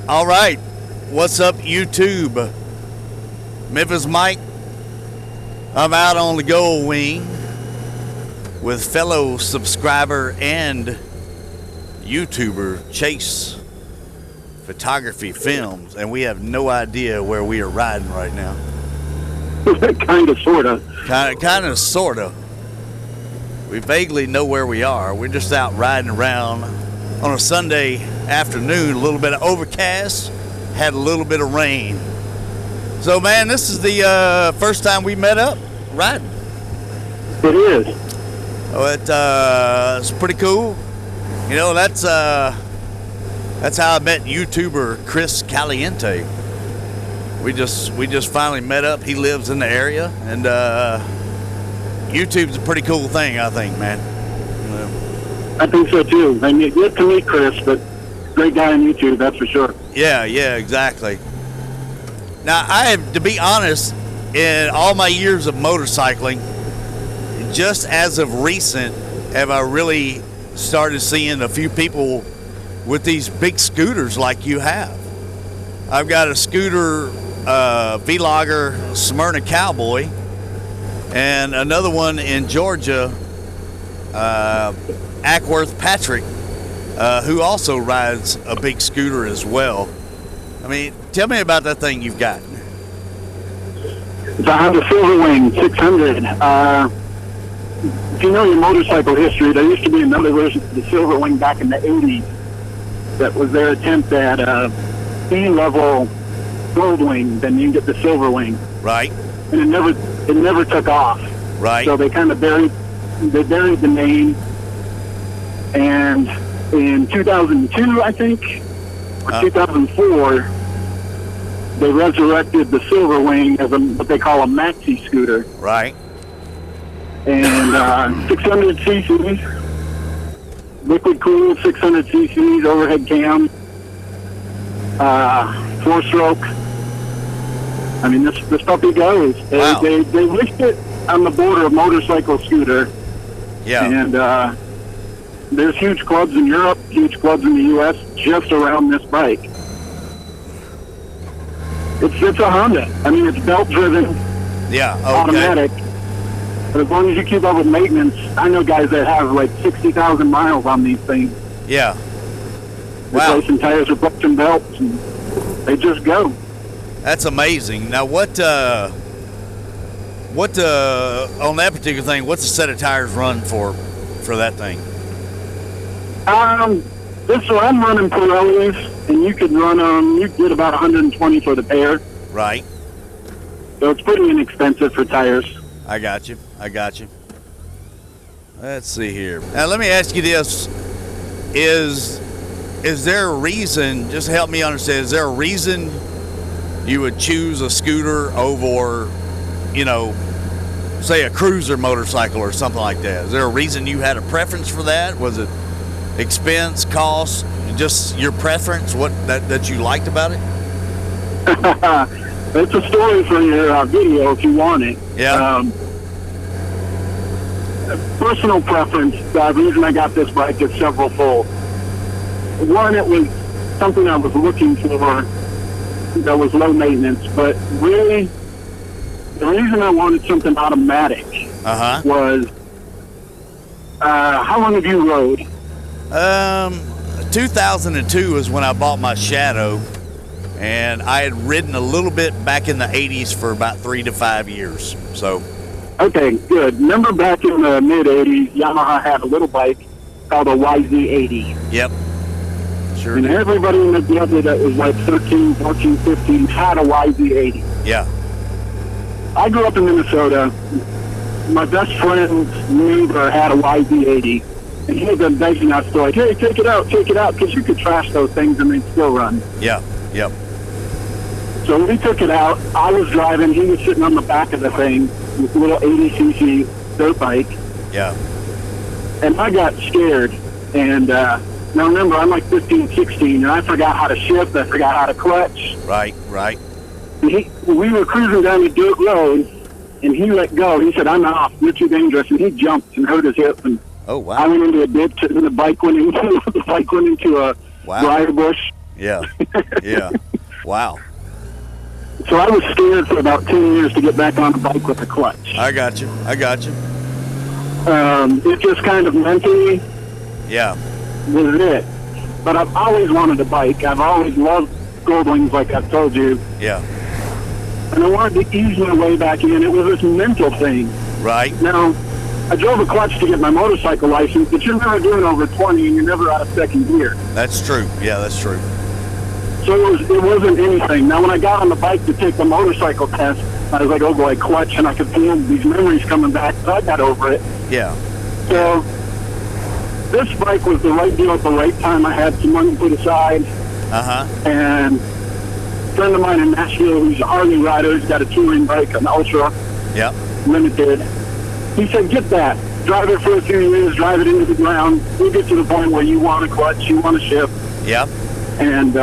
All right, what's up, YouTube? Memphis Mike. I'm out on the GoldWing with fellow subscriber and YouTuber Chase Photography Films, and we have no idea where we are riding right now. Kind of, sort of. Kind of, sort of. We vaguely know where we are. We're just out riding around on a Sunday afternoon, a little bit of overcast, had a little bit of rain. So, man, this is the first time we met up riding. It is. Oh, it's pretty cool. You know, that's how I met YouTuber Chris Caliente. We just finally met up. He lives in the area, and YouTube's a pretty cool thing, I think, man. I think so too. I mean, yet to meet Chris, but great guy on YouTube, that's for sure. Yeah, exactly. Now, to be honest, in all my years of motorcycling, just as of recent, have I really started seeing a few people with these big scooters like you have. I've got a scooter, Vlogger Smyrna Cowboy, and another one in Georgia, Ackworth Patrick, who also rides a big scooter as well. I mean, tell me about that thing you've got. So I have a SilverWing 600. If you know your motorcycle history, there used to be another version of the SilverWing back in the 80s that was their attempt at C-level GoldWing. Then you get the SilverWing. Right. And it never took off. Right. So they kind of buried the name. And in 2002, I think, or 2004, they resurrected the SilverWing as what they call a maxi scooter. Right. And 600 cc's, liquid cooled 600 cc's, overhead cam, 4-stroke. I mean, this puppy goes. Wow. They list it on the border of motorcycle scooter. Yeah. And there's huge clubs in Europe, huge clubs in the U.S. just around this bike. It's a Honda. I mean, it's belt-driven, Yeah. Okay. automatic. But as long as you keep up with maintenance, I know guys that have like 60,000 miles on these things. Yeah. Wow. Replacing tires, replacing belts, and they just go. That's amazing. Now, what on that particular thing, what's a set of tires run for that thing? This one I'm running Pirellis, and you could run them. You get about 120 for the pair. Right. So it's pretty inexpensive for tires. I got you. Let's see here. Now, let me ask you this: Is there a reason? Just help me understand. Is there a reason you would choose a scooter over, say a cruiser motorcycle or something like that? Is there a reason you had a preference for that? Was it expense, cost, just your preference, what that you liked about it? It's a story for your video if you want it. Yeah. Personal preference, the reason I got this bike is several-fold. One, it was something I was looking for that was low maintenance, but really, the reason I wanted something automatic was, how long have you rode? 2002 is when I bought my Shadow, and I had ridden a little bit back in the 80s for about 3 to 5 years. So. Okay, good. Remember back in the mid-'80s, Yamaha had a little bike called a YZ80. Yep. Sure. And everybody in the desert that was like 13, 14, 15 had a YZ80. Yeah. I grew up in Minnesota. My best friend's neighbor had a YZ80. And he had been begging us to like, hey, take it out, because you could trash those things and they'd still run. Yeah, yep. So we took it out. I was driving. He was sitting on the back of the thing with a little 80cc dirt bike. Yeah. And I got scared. And now remember, I'm like 15, 16, and I forgot how to shift. I forgot how to clutch. Right. And we were cruising down the dirt road, and he let go. He said, I'm off. You're too dangerous. And he jumped and hurt his hip. And oh, wow. I went into a ditch, and the bike went into a briar bush. Yeah. Yeah. Wow. So I was scared for about 10 years to get back on a bike with a clutch. I got you. It just kind of mentally Yeah. was it. But I've always wanted a bike. I've always loved GoldWings, like I've told you. Yeah. And I wanted to ease my way back in. It was this mental thing. Right. Now, I drove a clutch to get my motorcycle license, but you're never doing over 20 and you're never out of second gear. That's true. Yeah, that's true. So it wasn't anything. Now, when I got on the bike to take the motorcycle test, I was like, oh boy, clutch, and I could feel these memories coming back, so I got over it. Yeah. So this bike was the right deal at the right time. I had some money put aside. Uh-huh. And a friend of mine in Nashville who's a Harley rider, he's got a touring bike, an Ultra Yep. Limited. He said, get that. Drive it for a few years, drive it into the ground. You'll get to the point where you want a clutch, you want a shift. Yep. And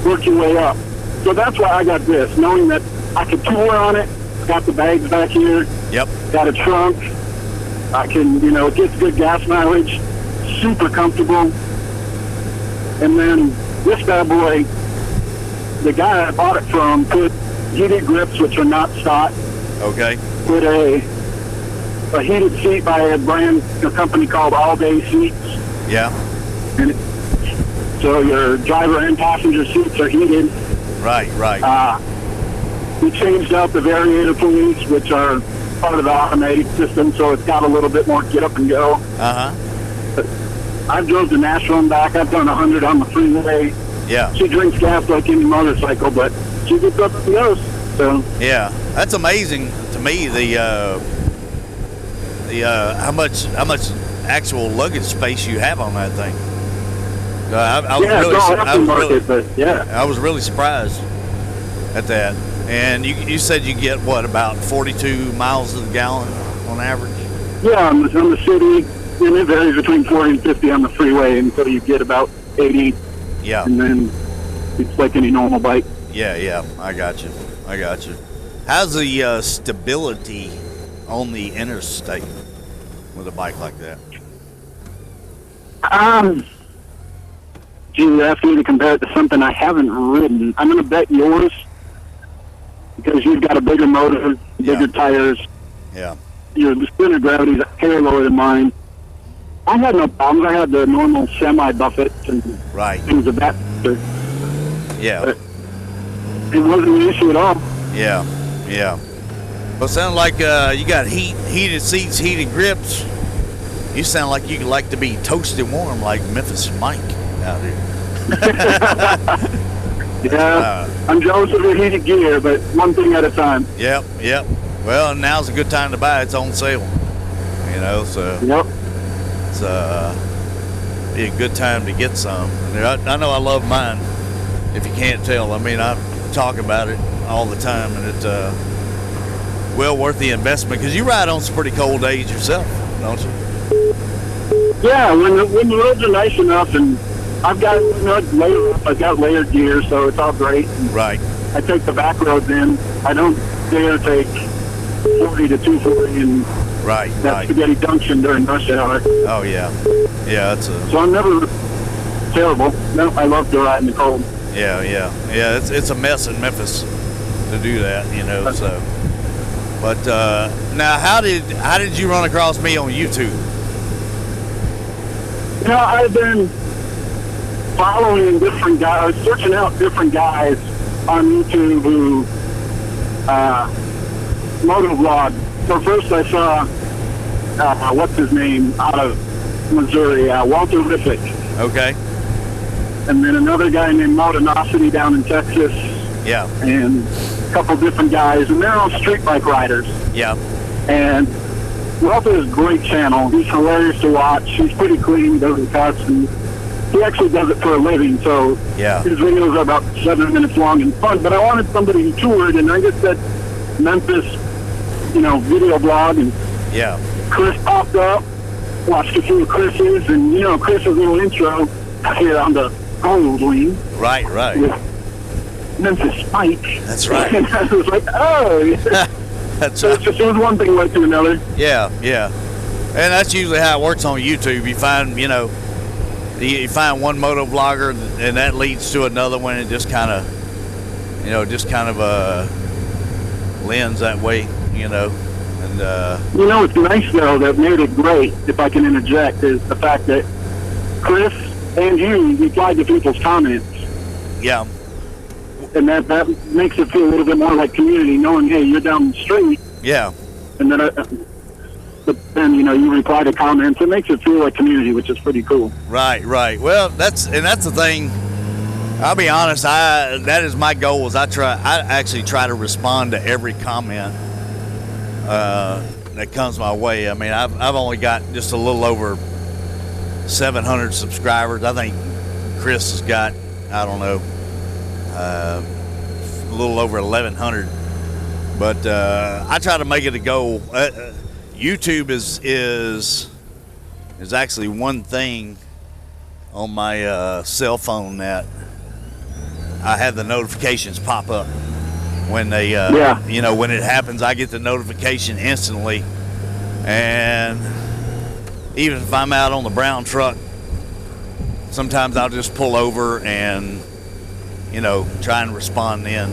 work your way up. So that's why I got this, knowing that I could tour on it, got the bags back here, Yep. got a trunk, I can, it gets good gas mileage, super comfortable. And then this bad boy, the guy I bought it from put heated grips, which are not stock, Okay. put a heated seat by a company called All Day Seats. Yeah. And so your driver and passenger seats are heated. Right. We changed out the variator pulleys, which are part of the automated system, so it's got a little bit more get up and go. Uh-huh. I've drove to Nashville and back. I've done 100 on the freeway. Yeah. She drinks gas like any motorcycle, but she gets up and goes. So Yeah. That's amazing to me, how much actual luggage space you have on that thing. I was really surprised at that. And you said you get what, about 42 miles to the gallon on average? Yeah, on the city, and it varies between 40 and 50 on the freeway until you get about 80. Yeah. And then it's like any normal bike. Yeah. I got you. How's the stability on the interstate with a bike like that? You asked me to compare it to something I haven't ridden. I'm going to bet yours, because you've got a bigger motor, bigger tires. Yeah. The center of gravity is a hair lower than mine. I had no problems. I had the normal semi-buffets and things of that nature. Yeah. But it wasn't an issue at all. Yeah. Well, it sounds like you got heated seats, heated grips. You sound like you like to be toasted warm like Memphis Mike out here. Yeah, I'm jealous of the heated gear, but one thing at a time. Yep. Well, now's a good time to buy. It's on sale. So Yep. it's be a good time to get some. I know I love mine. If you can't tell, I mean, I talk about it all the time, and it's well worth the investment, because you ride on some pretty cold days yourself, don't you? Yeah, when the roads are nice enough, and I've got layered gear, so it's all great. Right. I take the back roads in. I don't dare take 40 to 240 and that spaghetti junction during rush hour. Oh yeah. So I'm never terrible. No, I love to ride in the cold. Yeah. It's a mess in Memphis to do that, So, but now, how did you run across me on YouTube? I've been following different guys, searching out different guys on YouTube who motovlog. So first I saw what's his name out of Missouri, Walter Riffick. Okay. And then another guy named Motonosity down in Texas. Yeah. And a couple different guys, and they're all street bike riders. Yeah. And Walter has a great channel. He's hilarious to watch. He's pretty clean, doesn't cuss, and he actually does it for a living. So his videos are about 7 minutes long and fun. But I wanted somebody who toured, and I just said Memphis, video blog, and Chris popped up. Watched a few of Chris's, and Chris's little intro here on the GoldWing. Right. With Memphis Mike. That's right. And I was like, oh. That's so right. it was one thing led to another. Yeah. And that's usually how it works on YouTube. You find, you find one motovlogger, and that leads to another one, and just kind of, lends that way, And What's nice though that made it great, if I can interject, is the fact that Chris and you replied to people's comments. yeah, And that makes it feel a little bit more like community, knowing, hey, you're down the street. yeah, And then, but then you reply to comments. It makes it feel like community, which is pretty cool. right. Well, that's the thing. I'll be honest. That is my goal. Is I actually try to respond to every comment that comes my way. I mean, I've only got just a little over 700 subscribers. I think Chris has got, I don't know, a little over 1,100. But I try to make it a goal. YouTube is actually one thing on my cell phone that I have the notifications pop up when they, when it happens. I get the notification instantly, and even if I'm out on the brown truck, sometimes I'll just pull over and try and respond then.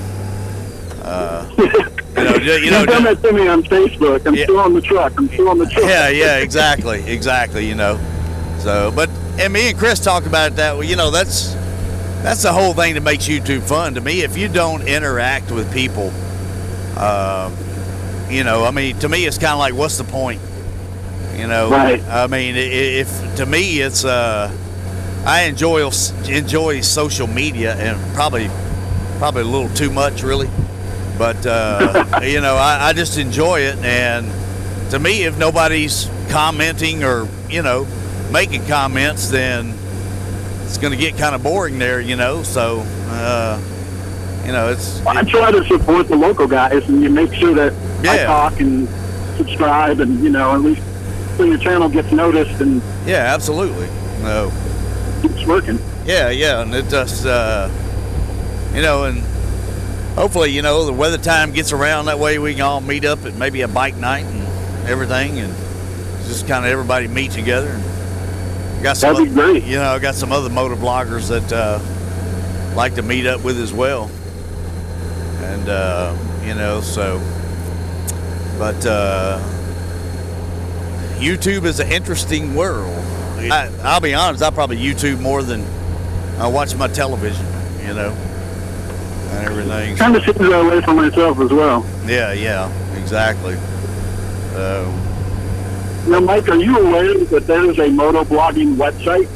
You done that to me on Facebook. I'm still on the truck. Yeah, exactly. So, and me and Chris talk about it that way. That's the whole thing that makes YouTube fun to me. If you don't interact with people, I mean, to me, it's kind of like, what's the point? Right. I mean, if to me, it's I enjoy social media, and probably a little too much, really. But I just enjoy it, and to me, if nobody's commenting or making comments, then it's going to get kind of boring there, So it's. I try to support the local guys, and you make sure that I talk and subscribe, and at least so your channel gets noticed, and yeah, absolutely, no, keeps working. Yeah, and it just and hopefully the weather time gets around, that way we can all meet up at maybe a bike night and everything, and just kind of everybody meet together. And that'd be great. I got some other motovloggers that like to meet up with as well, and so. But YouTube is an interesting world. I'll be honest, I probably YouTube more than I watch my television, and everything. Kind of seems that way for myself as well. Yeah, exactly. Now, Mike, are you aware that there is a motovlogging website?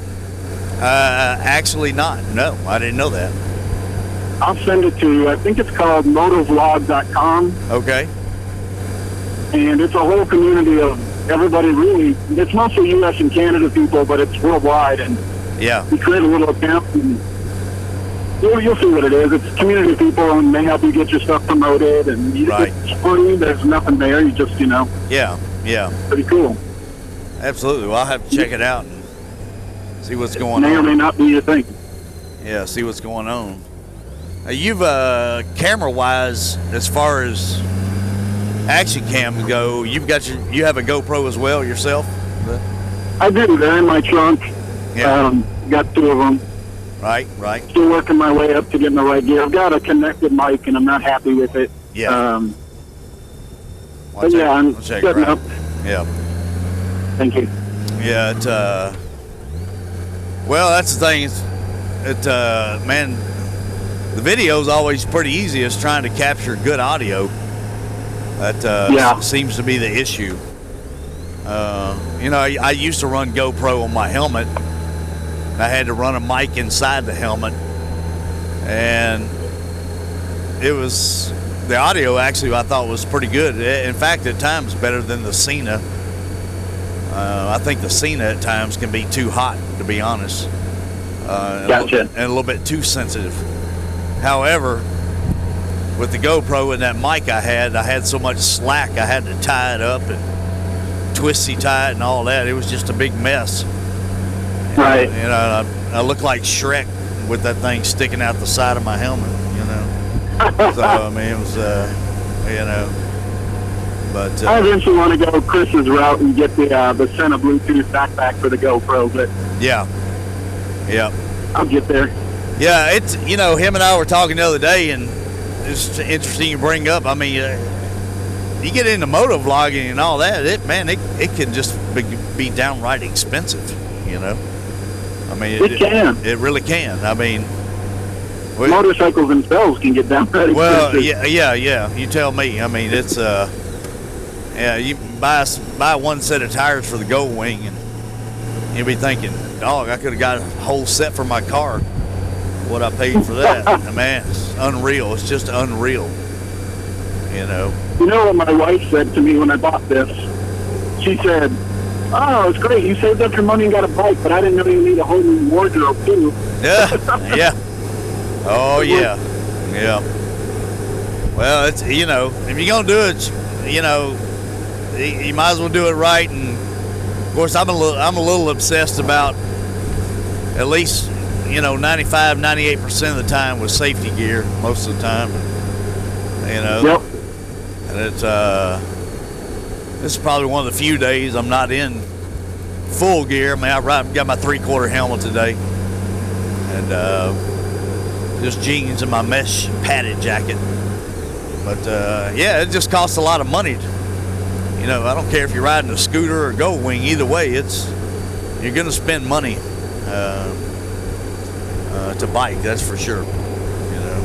Actually not. No, I didn't know that. I'll send it to you. I think it's called motovlog.com. Okay. And it's a whole community of everybody, really. It's mostly U.S. and Canada people, but it's worldwide. And yeah, you create a little account, and you'll see what it is. It's community people, and they help you get your stuff promoted. And it's free. There's nothing there. You just, Yeah. Pretty cool. Absolutely. Well, I'll have to check it out and see what's going on. May or may not be your thing. Yeah, see what's going on. You've camera-wise, as far as action cams go, you have a GoPro as well yourself? I do. They're in my trunk. Yeah. Got 2 of them. Right. Still working my way up to getting the right gear. I've got a connected mic, and I'm not happy with it. Yeah. I'm setting up. Yeah. Thank you. Yeah, well, that's the thing. Man, the video is always pretty easy. It's trying to capture good audio. That seems to be the issue. I used to run GoPro on my helmet. I had to run a mic inside the helmet, and the audio actually I thought was pretty good. In fact, at times better than the Cena. I think the Cena at times can be too hot, to be honest. Gotcha. And a little bit too sensitive. However, with the GoPro and that mic I had so much slack, I had to tie it up and twisty tie it and all that. It was just a big mess. Right. I looked like Shrek with that thing sticking out the side of my helmet, So, I mean, it was, but... I eventually want to go Chris's route and get the Sena Bluetooth backpack for the GoPro, but... Yeah. Yeah. I'll get there. Yeah, it's, you know, him and I were talking the other day, and it's interesting you bring up. I mean, you get into motovlogging and all that, it can just be downright expensive, you know. I mean, it can. It really can. I mean, motorcycles themselves can get downright expensive. Well, yeah. You tell me. I mean, it's yeah. You buy one set of tires for the GoldWing, and you'll be thinking, dog, I could have got a whole set for my car. What I paid for that, man, it's unreal. It's just unreal. You know. You know what my wife said to me when I bought this? She said, "Oh, it's great. You saved up your money and got a bike, but I didn't know you need a whole new wardrobe too." Yeah, yeah. Oh yeah, yeah. Well, it's, you know, if you're gonna do it, you know, you might as well do it right. And of course, I'm a little obsessed about at least, you know, 95, 98% of the time with safety gear. Most of the time, you know. Yep. And it's this is probably one of the few days I'm not in full gear. I mean, I've got my 3/4 helmet today, and just jeans and my mesh padded jacket. But yeah, it just costs a lot of money. You know, I don't care if you're riding a scooter or GoldWing. Either way, you're going to spend money to bike. That's for sure. You know.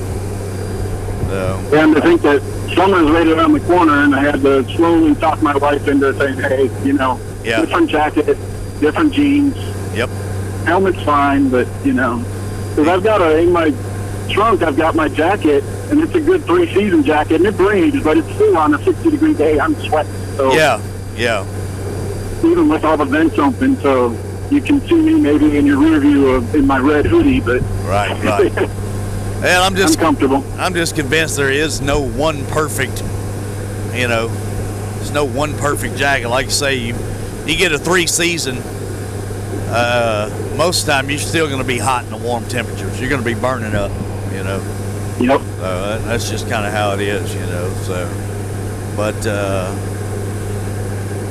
So, and to think that summer's right around the corner, and I had to slowly talk my wife into saying, "Hey, you know, different jacket, different jeans. Yep. Helmet's fine, but you know, because I've got in my trunk, I've got my jacket, and it's a good 3-season jacket, and it breathes, but it's still on a 60-degree day. I'm sweating. So yeah. Even with all the vents open, so you can see me maybe in your rear view in my red hoodie, but right. And I'm comfortable. I'm just convinced there is no one perfect, you know, there's no one perfect jacket. Like you say, you get a 3-season, most of the time you're still going to be hot in the warm temperatures. You're going to be burning up, you know. Yep. That's just kind of how it is, you know. So, but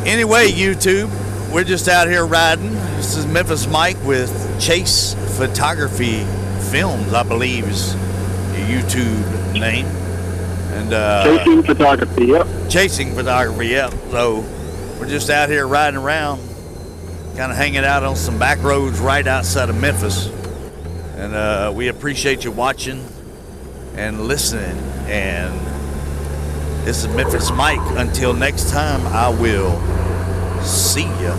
anyway, YouTube, we're just out here riding. This is Memphis Mike with Chase Photography Films, I believe is your YouTube name. And Chasing Photography, yep. Chasing Photography, yep. So we're just out here riding around, kind of hanging out on some back roads right outside of Memphis. And we appreciate you watching and listening. And this is Memphis Mike. Until next time, I will see ya.